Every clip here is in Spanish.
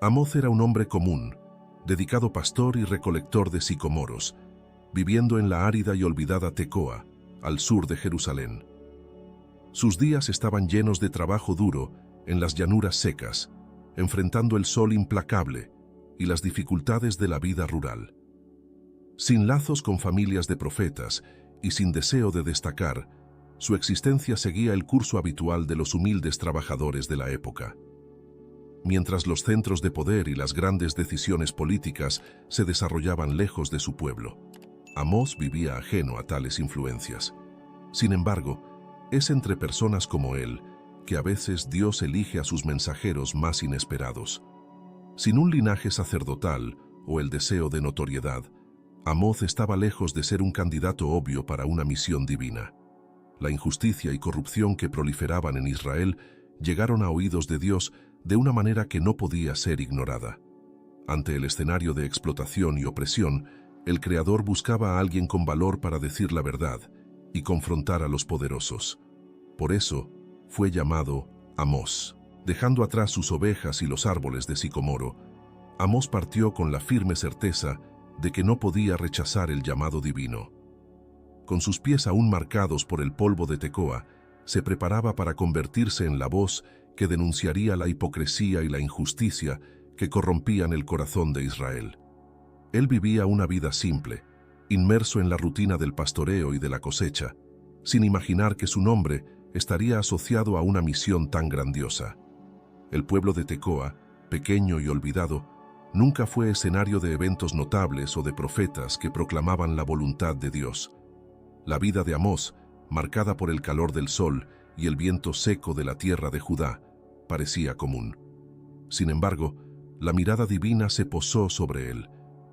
Amoz era un hombre común, dedicado pastor y recolector de sicomoros, viviendo en la árida y olvidada Tecoa, al sur de Jerusalén. Sus días estaban llenos de trabajo duro en las llanuras secas, enfrentando el sol implacable y las dificultades de la vida rural. Sin lazos con familias de profetas y sin deseo de destacar, su existencia seguía el curso habitual de los humildes trabajadores de la época. Mientras los centros de poder y las grandes decisiones políticas se desarrollaban lejos de su pueblo, Amós vivía ajeno a tales influencias. Sin embargo, es entre personas como él que a veces Dios elige a sus mensajeros más inesperados. Sin un linaje sacerdotal o el deseo de notoriedad, Amós estaba lejos de ser un candidato obvio para una misión divina. La injusticia y corrupción que proliferaban en Israel llegaron a oídos de Dios de una manera que no podía ser ignorada. Ante el escenario de explotación y opresión, el Creador buscaba a alguien con valor para decir la verdad y confrontar a los poderosos. Por eso, fue llamado Amós. Dejando atrás sus ovejas y los árboles de sicomoro, Amós partió con la firme certeza de que no podía rechazar el llamado divino. Con sus pies aún marcados por el polvo de Tecoa, se preparaba para convertirse en la voz que denunciaría la hipocresía y la injusticia que corrompían el corazón de Israel. Él vivía una vida simple, inmerso en la rutina del pastoreo y de la cosecha, sin imaginar que su nombre estaría asociado a una misión tan grandiosa. El pueblo de Tecoa, pequeño y olvidado, nunca fue escenario de eventos notables o de profetas que proclamaban la voluntad de Dios. La vida de Amós, marcada por el calor del sol y el viento seco de la tierra de Judá, parecía común. Sin embargo, la mirada divina se posó sobre él,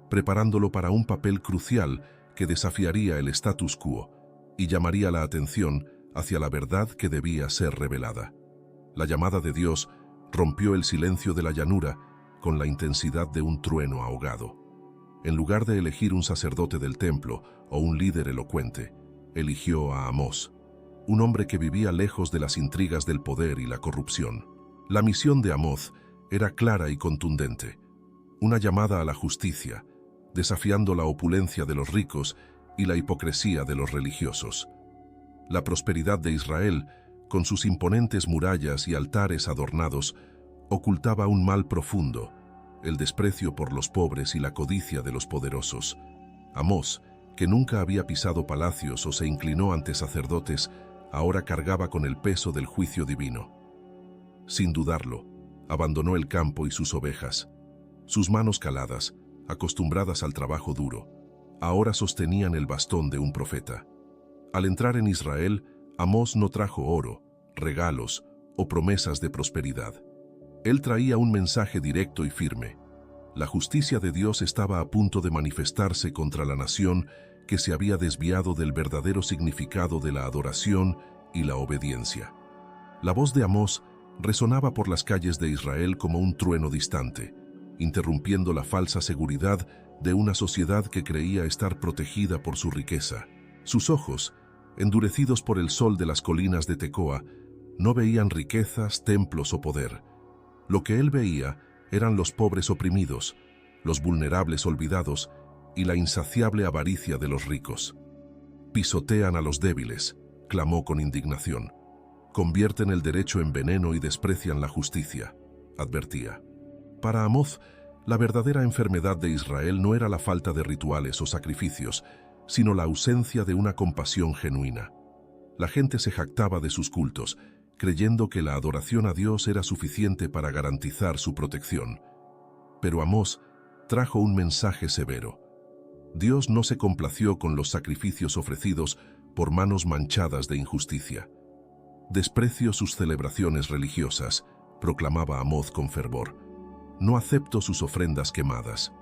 preparándolo para un papel crucial que desafiaría el status quo y llamaría la atención hacia la verdad que debía ser revelada. La llamada de Dios rompió el silencio de la llanura con la intensidad de un trueno ahogado. En lugar de elegir un sacerdote del templo o un líder elocuente, eligió a Amós, un hombre que vivía lejos de las intrigas del poder y la corrupción. La misión de Amós era clara y contundente, una llamada a la justicia, desafiando la opulencia de los ricos y la hipocresía de los religiosos. La prosperidad de Israel, con sus imponentes murallas y altares adornados, ocultaba un mal profundo, el desprecio por los pobres y la codicia de los poderosos. Amós, que nunca había pisado palacios o se inclinó ante sacerdotes, ahora cargaba con el peso del juicio divino. Sin dudarlo, abandonó el campo y sus ovejas. Sus manos caladas, acostumbradas al trabajo duro, ahora sostenían el bastón de un profeta. Al entrar en Israel, Amós no trajo oro, regalos o promesas de prosperidad. Él traía un mensaje directo y firme. La justicia de Dios estaba a punto de manifestarse contra la nación que se había desviado del verdadero significado de la adoración y la obediencia. La voz de Amós resonaba por las calles de Israel como un trueno distante, interrumpiendo la falsa seguridad de una sociedad que creía estar protegida por su riqueza. Sus ojos, endurecidos por el sol de las colinas de Tecoa, no veían riquezas, templos o poder. Lo que él veía eran los pobres oprimidos, los vulnerables olvidados y la insaciable avaricia de los ricos. Pisotean a los débiles, clamó con indignación. Convierten el derecho en veneno y desprecian la justicia, advertía. Para Amós, la verdadera enfermedad de Israel no era la falta de rituales o sacrificios, sino la ausencia de una compasión genuina. La gente se jactaba de sus cultos, creyendo que la adoración a Dios era suficiente para garantizar su protección. Pero Amós trajo un mensaje severo. Dios no se complació con los sacrificios ofrecidos por manos manchadas de injusticia. Desprecio sus celebraciones religiosas, proclamaba Amós con fervor. No acepto sus ofrendas quemadas.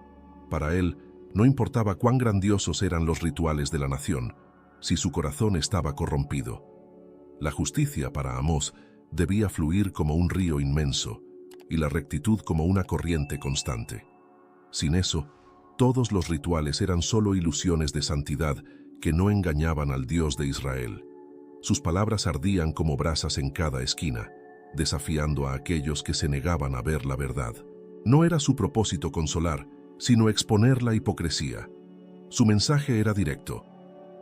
Para él, no importaba cuán grandiosos eran los rituales de la nación, si su corazón estaba corrompido. La justicia para Amós debía fluir como un río inmenso y la rectitud como una corriente constante. Sin eso, todos los rituales eran solo ilusiones de santidad que no engañaban al Dios de Israel. Sus palabras ardían como brasas en cada esquina, desafiando a aquellos que se negaban a ver la verdad. No era su propósito consolar, sino exponer la hipocresía. Su mensaje era directo.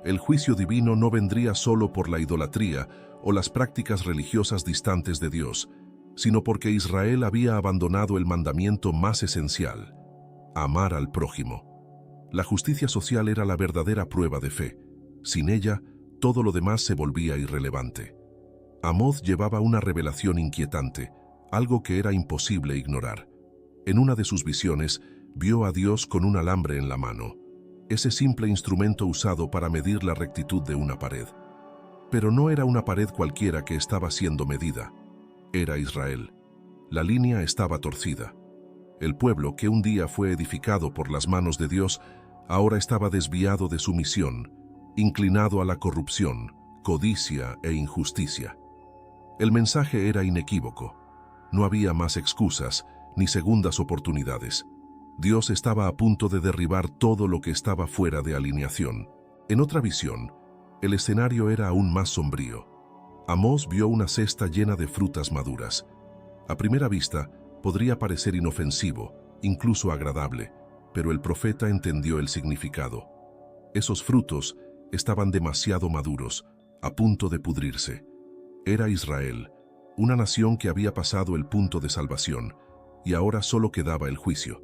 El juicio divino no vendría solo por la idolatría o las prácticas religiosas distantes de Dios, sino porque Israel había abandonado el mandamiento más esencial: amar al prójimo. La justicia social era la verdadera prueba de fe. Sin ella, todo lo demás se volvía irrelevante. Amós llevaba una revelación inquietante, algo que era imposible ignorar. En una de sus visiones, vio a Dios con un alambre en la mano, ese simple instrumento usado para medir la rectitud de una pared. Pero no era una pared cualquiera que estaba siendo medida. Era Israel. La línea estaba torcida. El pueblo que un día fue edificado por las manos de Dios, ahora estaba desviado de su misión, inclinado a la corrupción, codicia e injusticia. El mensaje era inequívoco. No había más excusas ni segundas oportunidades. Dios estaba a punto de derribar todo lo que estaba fuera de alineación. En otra visión, el escenario era aún más sombrío. Amós vio una cesta llena de frutas maduras. A primera vista, podría parecer inofensivo, incluso agradable, pero el profeta entendió el significado. Esos frutos estaban demasiado maduros, a punto de pudrirse. Era Israel, una nación que había pasado el punto de salvación, y ahora solo quedaba el juicio.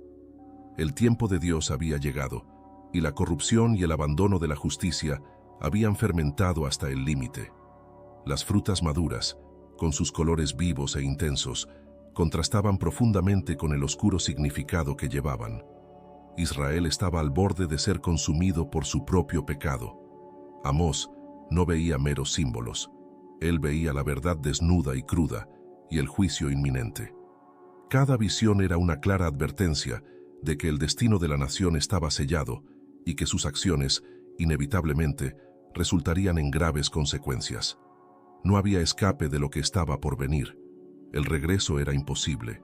El tiempo de Dios había llegado, y la corrupción y el abandono de la justicia habían fermentado hasta el límite. Las frutas maduras, con sus colores vivos e intensos, contrastaban profundamente con el oscuro significado que llevaban. Israel estaba al borde de ser consumido por su propio pecado. Amós no veía meros símbolos. Él veía la verdad desnuda y cruda, y el juicio inminente. Cada visión era una clara advertencia de que el destino de la nación estaba sellado y que sus acciones, inevitablemente, resultarían en graves consecuencias. No había escape de lo que estaba por venir. El regreso era imposible.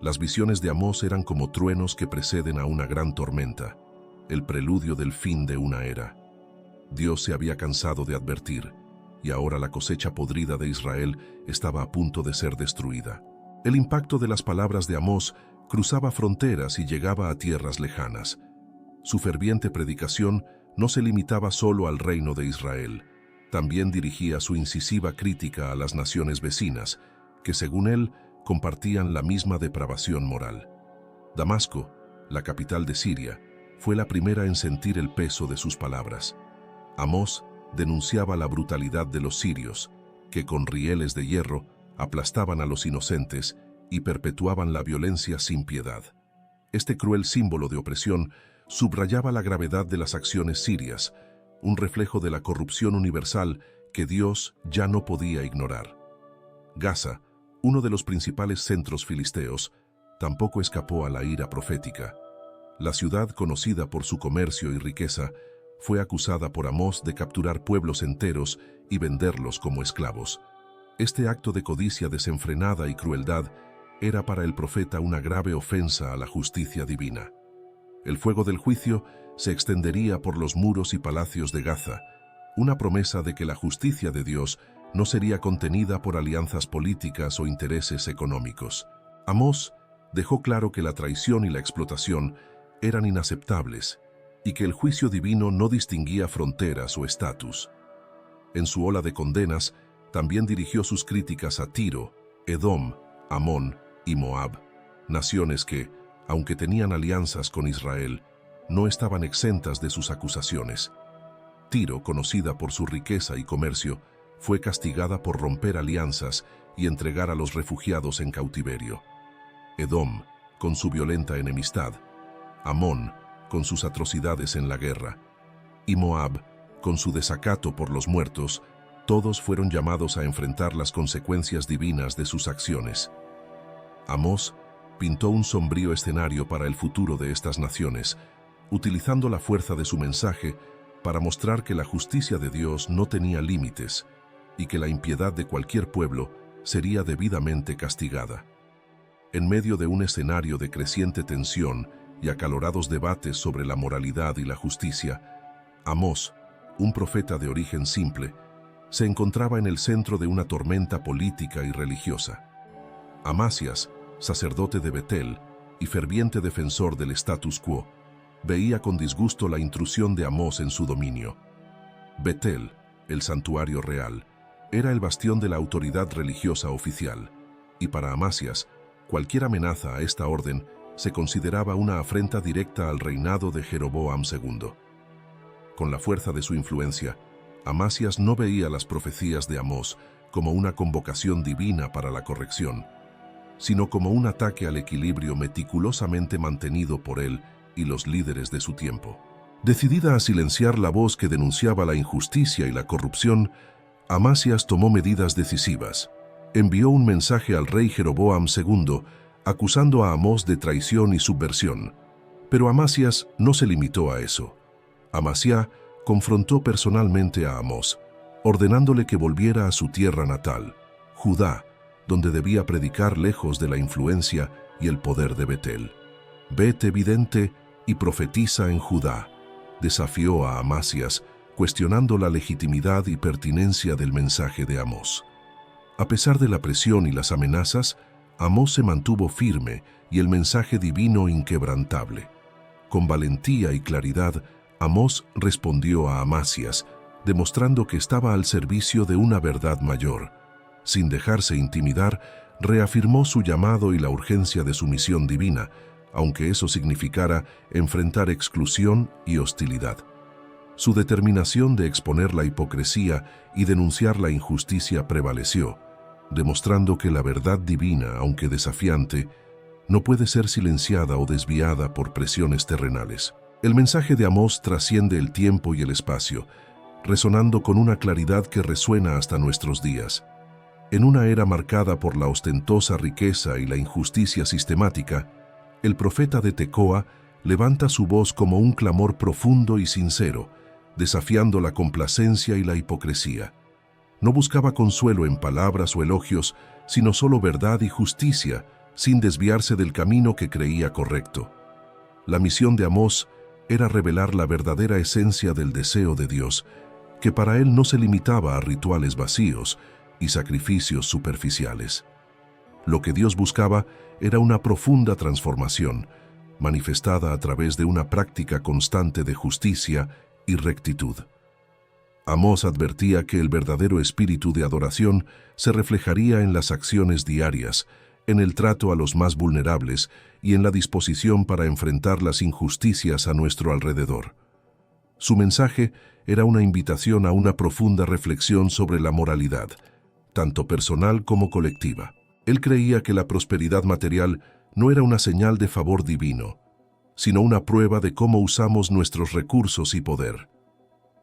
Las visiones de Amós eran como truenos que preceden a una gran tormenta, el preludio del fin de una era. Dios se había cansado de advertir, y ahora la cosecha podrida de Israel estaba a punto de ser destruida. El impacto de las palabras de Amós cruzaba fronteras y llegaba a tierras lejanas. Su ferviente predicación no se limitaba solo al reino de Israel. También dirigía su incisiva crítica a las naciones vecinas, que según él compartían la misma depravación moral. Damasco, la capital de Siria, fue la primera en sentir el peso de sus palabras. Amós denunciaba la brutalidad de los sirios, que con rieles de hierro aplastaban a los inocentes y perpetuaban la violencia sin piedad. Este cruel símbolo de opresión subrayaba la gravedad de las acciones sirias, un reflejo de la corrupción universal que Dios ya no podía ignorar. Gaza, uno de los principales centros filisteos, tampoco escapó a la ira profética. La ciudad, conocida por su comercio y riqueza, fue acusada por Amós de capturar pueblos enteros y venderlos como esclavos. Este acto de codicia desenfrenada y crueldad era para el profeta una grave ofensa a la justicia divina. El fuego del juicio se extendería por los muros y palacios de Gaza, una promesa de que la justicia de Dios no sería contenida por alianzas políticas o intereses económicos. Amós dejó claro que la traición y la explotación eran inaceptables y que el juicio divino no distinguía fronteras o estatus. En su ola de condenas, también dirigió sus críticas a Tiro, Edom, Amón y Moab, naciones que, aunque tenían alianzas con Israel, no estaban exentas de sus acusaciones. Tiro, conocida por su riqueza y comercio, fue castigada por romper alianzas y entregar a los refugiados en cautiverio. Edom, con su violenta enemistad, Amón, con sus atrocidades en la guerra, y Moab, con su desacato por los muertos, todos fueron llamados a enfrentar las consecuencias divinas de sus acciones. Amós pintó un sombrío escenario para el futuro de estas naciones, utilizando la fuerza de su mensaje para mostrar que la justicia de Dios no tenía límites y que la impiedad de cualquier pueblo sería debidamente castigada. En medio de un escenario de creciente tensión y acalorados debates sobre la moralidad y la justicia, Amós, un profeta de origen simple, se encontraba en el centro de una tormenta política y religiosa. Amasias, sacerdote de Betel, y ferviente defensor del status quo, veía con disgusto la intrusión de Amós en su dominio. Betel, el santuario real, era el bastión de la autoridad religiosa oficial, y para Amasías, cualquier amenaza a esta orden se consideraba una afrenta directa al reinado de Jeroboam II. Con la fuerza de su influencia, Amasías no veía las profecías de Amós como una convocación divina para la corrección, sino como un ataque al equilibrio meticulosamente mantenido por él y los líderes de su tiempo. Decidida a silenciar la voz que denunciaba la injusticia y la corrupción, Amasías tomó medidas decisivas. Envió un mensaje al rey Jeroboam II, acusando a Amós de traición y subversión. Pero Amasías no se limitó a eso. Amasías confrontó personalmente a Amós, ordenándole que volviera a su tierra natal, Judá, donde debía predicar lejos de la influencia y el poder de Betel. «Vete, vidente, y profetiza en Judá», desafió a Amasías, cuestionando la legitimidad y pertinencia del mensaje de Amós. A pesar de la presión y las amenazas, Amós se mantuvo firme y el mensaje divino inquebrantable. Con valentía y claridad, Amós respondió a Amasías, demostrando que estaba al servicio de una verdad mayor. Sin dejarse intimidar, reafirmó su llamado y la urgencia de su misión divina, aunque eso significara enfrentar exclusión y hostilidad. Su determinación de exponer la hipocresía y denunciar la injusticia prevaleció, demostrando que la verdad divina, aunque desafiante, no puede ser silenciada o desviada por presiones terrenales. El mensaje de Amós trasciende el tiempo y el espacio, resonando con una claridad que resuena hasta nuestros días. En una era marcada por la ostentosa riqueza y la injusticia sistemática, el profeta de Tecoa levanta su voz como un clamor profundo y sincero, desafiando la complacencia y la hipocresía. No buscaba consuelo en palabras o elogios, sino solo verdad y justicia, sin desviarse del camino que creía correcto. La misión de Amós era revelar la verdadera esencia del deseo de Dios, que para él no se limitaba a rituales vacíos y sacrificios superficiales. Lo que Dios buscaba era una profunda transformación, manifestada a través de una práctica constante de justicia y rectitud. Amós advertía que el verdadero espíritu de adoración se reflejaría en las acciones diarias, en el trato a los más vulnerables y en la disposición para enfrentar las injusticias a nuestro alrededor. Su mensaje era una invitación a una profunda reflexión sobre la moralidad, tanto personal como colectiva. Él creía que la prosperidad material no era una señal de favor divino, sino una prueba de cómo usamos nuestros recursos y poder.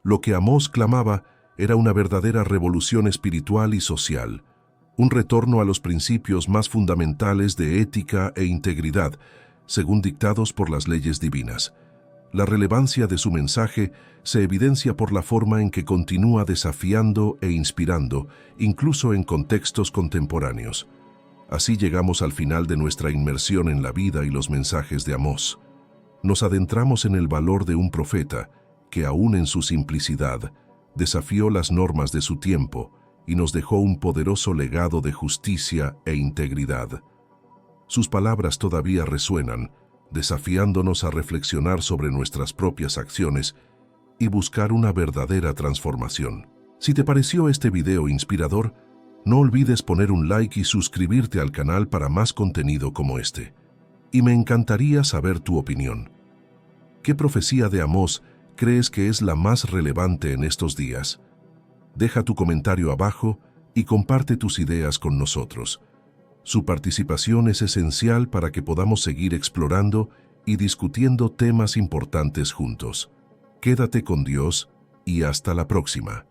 Lo que Amós clamaba era una verdadera revolución espiritual y social, un retorno a los principios más fundamentales de ética e integridad, según dictados por las leyes divinas. La relevancia de su mensaje se evidencia por la forma en que continúa desafiando e inspirando, incluso en contextos contemporáneos. Así llegamos al final de nuestra inmersión en la vida y los mensajes de Amós. Nos adentramos en el valor de un profeta que, aún en su simplicidad, desafió las normas de su tiempo y nos dejó un poderoso legado de justicia e integridad. Sus palabras todavía resuenan, desafiándonos a reflexionar sobre nuestras propias acciones y buscar una verdadera transformación. Si te pareció este video inspirador, no olvides poner un like y suscribirte al canal para más contenido como este. Y me encantaría saber tu opinión. ¿Qué profecía de Amós crees que es la más relevante en estos días? Deja tu comentario abajo y comparte tus ideas con nosotros. Su participación es esencial para que podamos seguir explorando y discutiendo temas importantes juntos. Quédate con Dios y hasta la próxima.